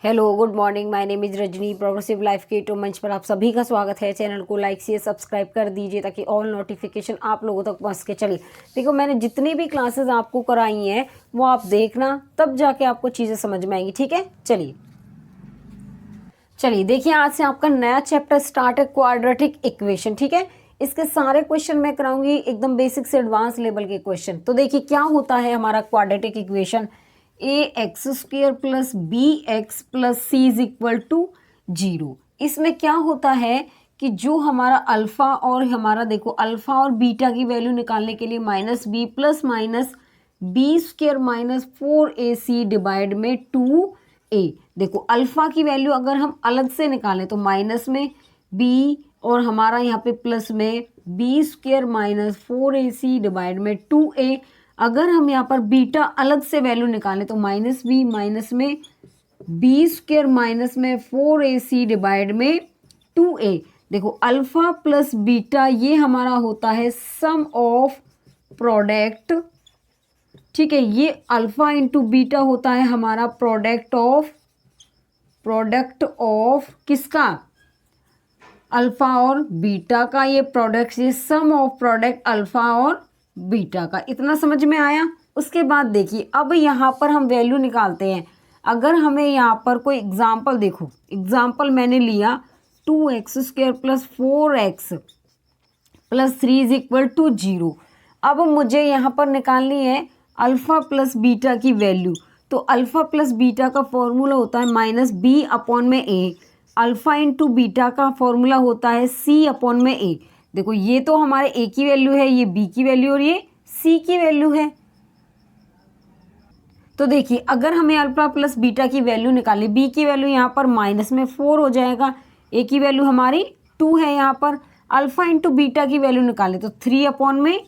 Hello good morning, my name is Rajni. Progressive life के YouTube मंच पर आप सभी का स्वागत है। चैनल को लाइक से सब्सक्राइब कर दीजिए ताकि ऑल नोटिफिकेशन आप लोगों तक पहुंच के चले। देखो, मैंने जितनी भी क्लासेस आपको कराई हैं वो आप देखना, तब जाके आपको चीज़ें समझ में आएंगी। ठीक है, चलिए देखिए, आज से आपका नया चैप्टर स्टार्ट है, क्वाड्रेटिक इक्वेशन। ठीक है, इसके सारे क्वेश्चन मैं कराऊंगी, एकदम बेसिक से एडवांस लेवल के क्वेश्चन। तो देखिए क्या होता है हमारा quadratic equation. A x square plus b x plus c is equal to 0। इसमें क्या होता है कि जो हमारा अल्फा और हमारा, देखो अल्फा और बीटा की वैल्यू निकालने के लिए minus b plus minus b square minus 4ac divide में 2a। देखो अल्फा की वैल्यू अगर हम अलग से निकालें तो माइनस में b और हमारा यहाँ पे प्लस में B square minus 4ac divide में 2a। अगर हम यहाँ पर बीटा अलग से वैल्यू निकालें तो माइनस बी माइनस में बी स्क्वेयर माइनस में 4ac डिवाइड में 2a। देखो अल्फा प्लस बीटा ये हमारा होता है सम ऑफ प्रोडक्ट। ठीक है, ये अल्फा इंटू बीटा होता है हमारा प्रोडक्ट ऑफ किसका, अल्फा और बीटा का। ये प्रोडक्ट, ये सम ऑफ प्रोडक्ट अल्फा और बीटा का। इतना समझ में आया। उसके बाद देखिए अब यहाँ पर हम वैल्यू निकालते हैं। अगर हमें यहाँ पर कोई एग्जाम्पल, देखो एग्जाम्पल मैंने लिया 2x स्क्वायर प्लस 4x प्लस 3 इज इक्वल टू 0। अब मुझे यहाँ पर निकालनी है अल्फा प्लस बीटा की वैल्यू। तो अल्फा प्लस बीटा का फॉर्मूला होता है माइनस बी अपॉन में ए। अल्फा इंटू बीटा का फॉर्मूला होता है सी अपॉन में ए। देखो ये तो हमारे ए की वैल्यू है, ये बी की वैल्यू और ये सी की वैल्यू है। तो देखिए अगर हमें अल्फा प्लस बीटा की वैल्यू निकाली, बी की वैल्यू यहाँ पर माइनस में 4 हो जाएगा, ए की वैल्यू हमारी 2 है। यहाँ पर अल्फा इंटू बीटा की वैल्यू निकाले तो 3 अपॉन में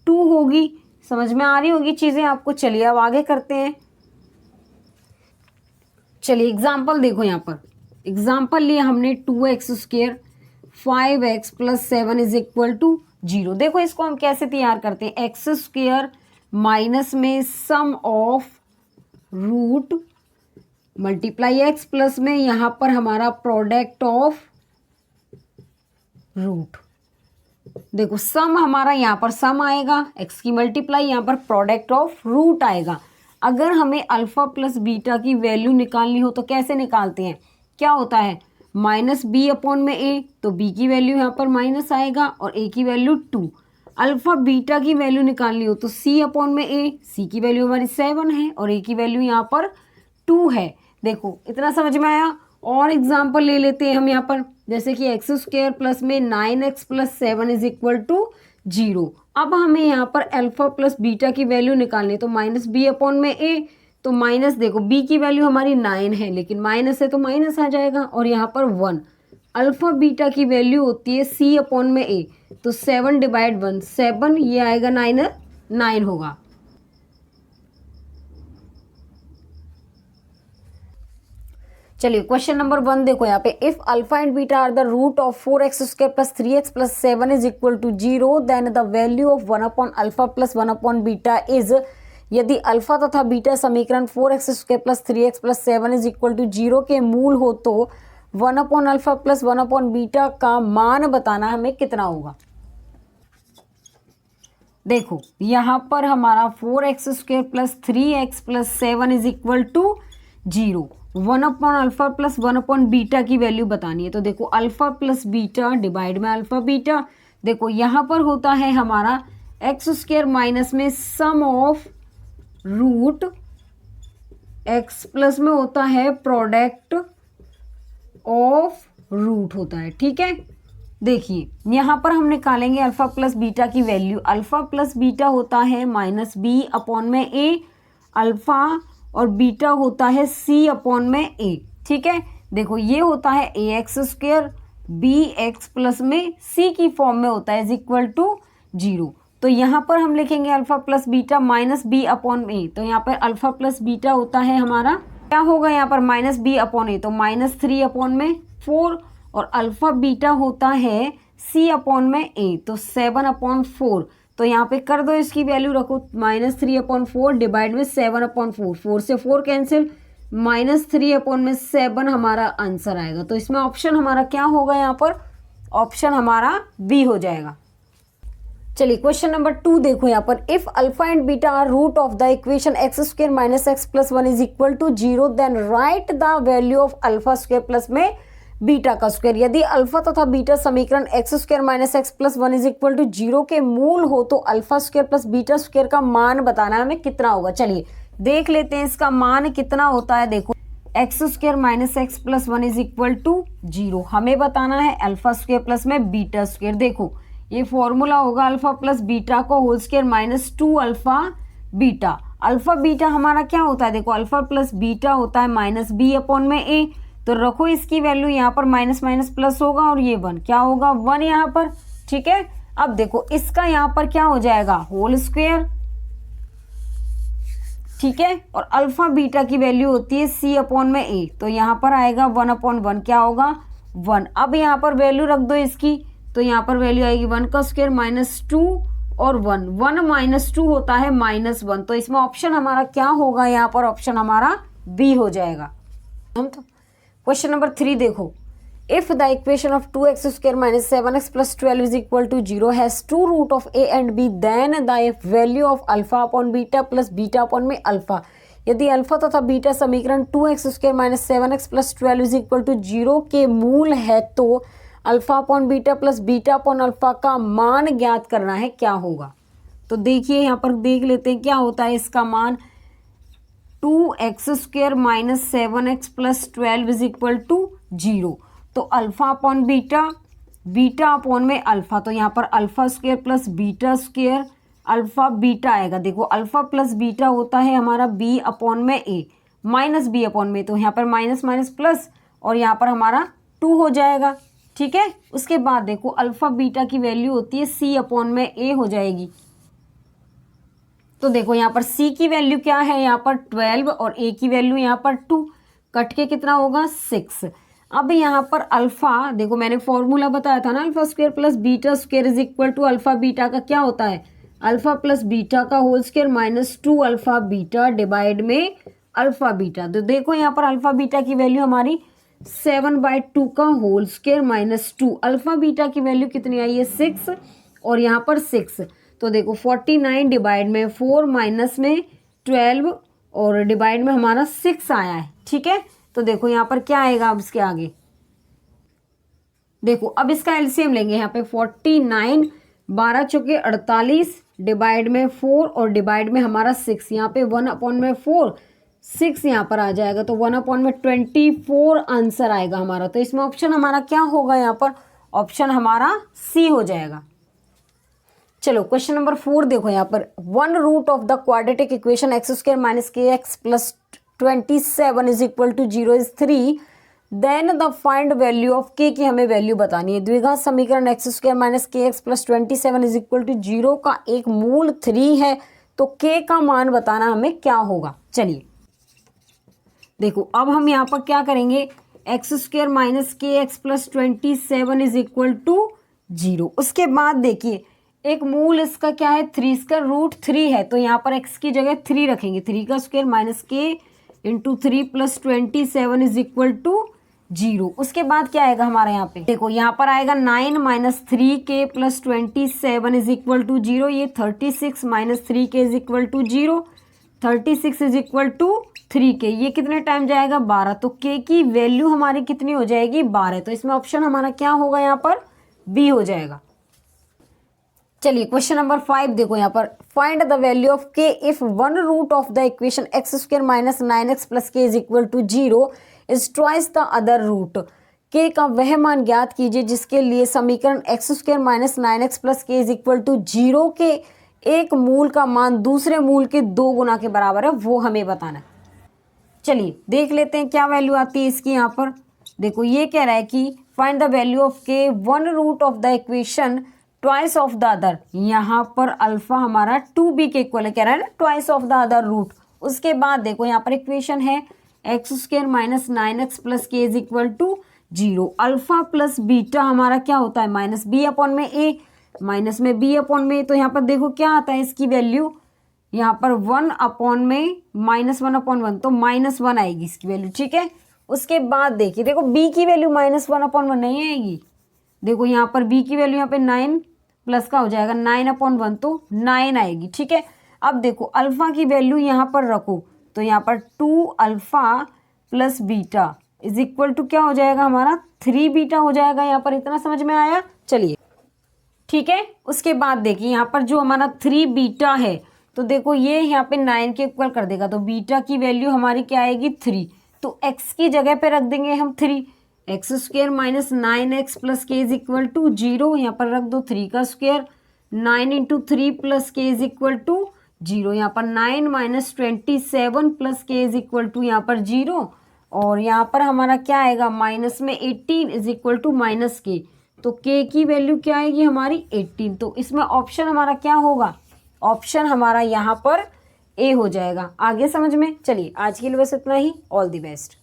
2 होगी। समझ में आ रही होगी चीज़ें आपको। चलिए अब आगे करते हैं। चलिए एग्जाम्पल देखो, यहाँ पर एग्जाम्पल लिया हमने 2x square 5x plus 7 is equal to 0। देखो इसको हम कैसे तैयार करते हैं। एक्स स्क्वेयर माइनस में sum of root multiply x plus में यहाँ पर हमारा प्रोडक्ट ऑफ रूट। देखो सम हमारा यहाँ पर सम आएगा, एक्स की मल्टीप्लाई यहाँ पर प्रोडक्ट ऑफ रूट आएगा। अगर हमें अल्फा प्लस बीटा की वैल्यू निकालनी हो तो कैसे निकालते हैं, क्या होता है माइनस बी अपॉन में ए। तो बी की वैल्यू यहाँ पर माइनस आएगा और ए की वैल्यू 2। अल्फा बीटा की वैल्यू निकालनी हो तो सी अपॉन में ए। सी की वैल्यू हमारी 7 है और ए की वैल्यू यहाँ पर 2 है। देखो इतना समझ में आया। और एग्जाम्पल ले लेते हैं हम यहाँ पर, जैसे कि एक्स स्क्वायर प्लस में 9x plus 7 is equal to 0। अब हमें यहाँ पर अल्फा प्लस बीटा की वैल्यू निकालनी है तो माइनस बी अपॉन में ए। तो माइनस, देखो बी की वैल्यू हमारी 9 है लेकिन माइनस है तो माइनस आ जाएगा और यहाँ पर 1। अल्फा बीटा की वैल्यू होती है सी अपॉन में ए। तो 7 डिवाइड 1 7, ये आएगा 9 होगा। चलिए क्वेश्चन नंबर 1 देखो यहाँ पे, if alpha and beta are the root of 4x square plus 3x plus 7 is equal to 0 then the value of 1 upon alpha plus 1 upon beta is. यदि अल्फा तथा बीटा समीकरण 4x square plus 3x plus 7 is equal to 0 के मूल हो तो 1 upon alpha plus 1 upon beta का मान बताना हमें कितना होगा। देखो यहाँ पर हमारा 4x square plus 3x plus 7 is equal to 0। 1 upon alpha plus 1 upon beta की वैल्यू बतानी है। तो देखो अल्फा प्लस बीटा डिवाइड में अल्फा बीटा। देखो यहाँ पर होता है हमारा एक्स स्क्वायर माइनस में sum of root x plus में होता है प्रोडक्ट ऑफ रूट होता है। ठीक है, देखिए यहाँ पर हम निकालेंगे अल्फा प्लस बीटा की वैल्यू। अल्फा प्लस बीटा होता है माइनस बी अपॉन में ए। अल्फा और बीटा होता है सी अपॉन में ए। ठीक है, देखो ये होता है a x square b x plus में सी की फॉर्म में होता है इज इक्वल टू 0। तो यहाँ पर हम लिखेंगे alpha plus beta minus b upon a. तो यहाँ पर अल्फा प्लस बीटा होता है हमारा, क्या होगा यहाँ पर माइनस बी अपॉन ए, तो माइनस 3 अपॉन में 4। और अल्फा बीटा होता है सी अपॉन में ए, तो 7 अपॉन 4। तो यहाँ पे कर दो, इसकी वैल्यू रखो -3/4 डिवाइड में 7/4। 4 से 4 कैंसिल, -3/7 हमारा आंसर आएगा। तो इसमें ऑप्शन हमारा क्या होगा यहाँ पर, ऑप्शन हमारा बी हो जाएगा। चलिए क्वेश्चन नंबर 2 देखो यहाँ पर, if alpha and beta are root of the equation x² - x+1 is equal to 0 then write the value of alpha square plus में बीटा का स्क्वायर। यदि अल्फा तथा बीटा समीकरण x² - x+1 is equal to 0 के मूल हो तो alpha square plus beta square का मान बताना है हमें कितना होगा। चलिए देख लेते हैं इसका मान कितना होता है। देखो x² - x+1 is equal to 0 हमें बताना है अल्फा स्क्वायर प्लस में बीटा स्क्वायर। देखो ये फॉर्मूला होगा अल्फा प्लस बीटा को whole square -2 alpha beta. Alpha beta हमारा क्या होता है, देखो अल्फा प्लस बीटा होता है -b/a। तो रखो इसकी वैल्यू यहाँ पर माइनस माइनस प्लस होगा और ये 1 क्या होगा 1 यहाँ पर, ठीक है। अब देखो इसका यहाँ पर क्या हो जाएगा होल स्क्वायर, ठीक है। और अल्फा बीटा की वैल्यू होती है c/a, तो यहाँ पर आएगा 1/1 क्या होगा 1। अब यहाँ पर वैल्यू रख दो इसकी, तो यहाँ पर वैल्यू आएगी 1 का स्क्वायर -2 और 1 -2 होता है -1। तो इसमें ऑप्शन हमारा क्या होगा, यहाँ पर ऑप्शन हमारा बी हो जाएगा। हम तो क्वेश्चन नंबर 3 देखो, if the equation of 2x² - 7x + 12 is equal to 0 has two root of a and b then the value of alpha upon beta plus beta upon में अल्फा। यदि alpha तथा beta समीकरण 2x² - 7x + 12 is equal to 0 के मूल है तो alpha upon beta plus beta upon alpha का मान ज्ञात करना है, क्या होगा। तो देखिए यहाँ पर देख लेते हैं क्या होता है इसका मान, 2x² - 7x + 12 is equal to 0। तो alpha upon beta, beta upon में अल्फा, तो यहाँ पर alpha square plus beta square, alpha beta आएगा। देखो अल्फा प्लस बीटा होता है हमारा b/a माइनस b/में, तो यहाँ पर माइनस माइनस प्लस और यहाँ पर हमारा 2 हो जाएगा, ठीक है। उसके बाद देखो अल्फा बीटा की वैल्यू होती है c/a हो जाएगी। तो देखो यहाँ पर c की वैल्यू क्या है यहाँ पर 12 और a की वैल्यू यहाँ पर 2, कट के कितना होगा 6। अब यहाँ पर अल्फा, देखो मैंने फॉर्मूला बताया था ना alpha square plus beta square is equal to alpha beta का क्या होता है अल्फा प्लस बीटा का whole square -2 alpha beta divide में अल्फा बीटा। तो देखो यहाँ पर अल्फा बीटा की वैल्यू हमारी 7/2 का होल स्क्वायर -2, अल्फा बीटा की वैल्यू कितनी आई है 6 और यहाँ पर 6। तो देखो 49 डिवाइड में 4 माइनस में 12 और डिवाइड में हमारा 6 आया है, ठीक है। तो देखो यहाँ पर क्या आएगा अब इसके आगे, देखो अब इसका एलसीएम लेंगे यहाँ पे 49 12 चौके 48 डिवाइड में 4 और डिवाइड में हमारा 6, यहाँ पे 1/4 6 यहाँ पर आ जाएगा, तो 1/24 आंसर आएगा हमारा। तो इसमें ऑप्शन हमारा क्या होगा यहाँ पर, ऑप्शन हमारा सी हो जाएगा। चलो क्वेश्चन नंबर 4 देखो यहाँ पर, 1 root of the quadratic equation x² - kx + 27 is equal to 0 is 3 then the find value of k की हमें वैल्यू बतानी है। द्विघात समीकरण x² - kx + 27 is equal to 0 का एक मूल 3 है, तो k का मान बताना हमें क्या होगा। चलिए देखो अब हम यहाँ पर क्या करेंगे, x² - kx + 27 is equal to 0। उसके बाद देखिए एक मूल इसका क्या है 3, इसका रूट 3 है, तो यहाँ पर x की जगह 3 रखेंगे, 3 का square minus k into 3 + 27 is equal to 0। उसके बाद क्या आएगा हमारा यहाँ पे, देखो यहाँ पर आएगा 9 - 3k + 27 इज इक्वल टू 0, ये 36 - 3k is equal to 0, 36 is equal to 3k, ये कितने टाइम जाएगा 12, तो k की वैल्यू हमारी कितनी हो जाएगी 12। तो इसमें ऑप्शन हमारा क्या होगा यहाँ पर बी हो जाएगा। चलिए क्वेश्चन नंबर 5 देखो यहाँ पर, find the value of k if 1 root of the equation x² - 9x + k is equal to 0 is twice the other root. k का वह मान ज्ञात कीजिए जिसके लिए समीकरण x² - 9x + k is equal to 0 के एक मूल का मान दूसरे मूल के 2 गुना के बराबर है, वो हमें बताना है। चलिए देख लेते हैं क्या वैल्यू आती है इसकी। यहाँ पर देखो ये कह रहा है कि find the value of k 1 root of the equation twice of the other. यहाँ पर अल्फा हमारा 2b के इक्वल है, कह रहा है ना twice of the other root. उसके बाद देखो यहाँ पर इक्वेशन है x² - 9x + k is equal to 0। Alpha plus beta हमारा क्या होता है -b/a माइनस में b/a, तो यहाँ पर देखो क्या आता है इसकी वैल्यू यहाँ पर 1 अपॉन में -1/1 तो -1 आएगी इसकी वैल्यू, ठीक है। उसके बाद देखिए, देखो b की वैल्यू -1/1 नहीं आएगी। देखो यहाँ पर b की वैल्यू यहाँ पे 9 प्लस का हो जाएगा 9/1 तो 9 आएगी, ठीक है। अब देखो अल्फा की वैल्यू यहाँ पर रखो तो यहाँ पर 2 alpha plus beta is equal to क्या हो जाएगा हमारा 3 बीटा हो जाएगा। यहाँ पर इतना समझ में आया, चलिए ठीक है। उसके बाद देखिए यहाँ पर जो हमारा 3 बीटा है तो देखो ये यहाँ पे 9 के इक्वल कर देगा, तो बीटा की वैल्यू हमारी क्या आएगी 3, तो x की जगह पे रख देंगे हम 3, x² माइनस 9x प्लस के इज इक्वल टू 0, यहाँ पर रख दो 3 का स्क्वायर, 9 इंटू 3 प्लस के इज इक्वल टू 0, यहाँ पर 9 माइनस 27 प्लस के इज इक्वल टू यहाँ पर 0, और यहाँ पर हमारा क्या आएगा माइनस में 18 इज इक्वल टू माइनस के, तो k की वैल्यू क्या आएगी हमारी 18। तो इसमें ऑप्शन हमारा क्या होगा, ऑप्शन हमारा यहाँ पर ए हो जाएगा। आगे समझ में, चलिए आज के लिए बस इतना ही। All the best.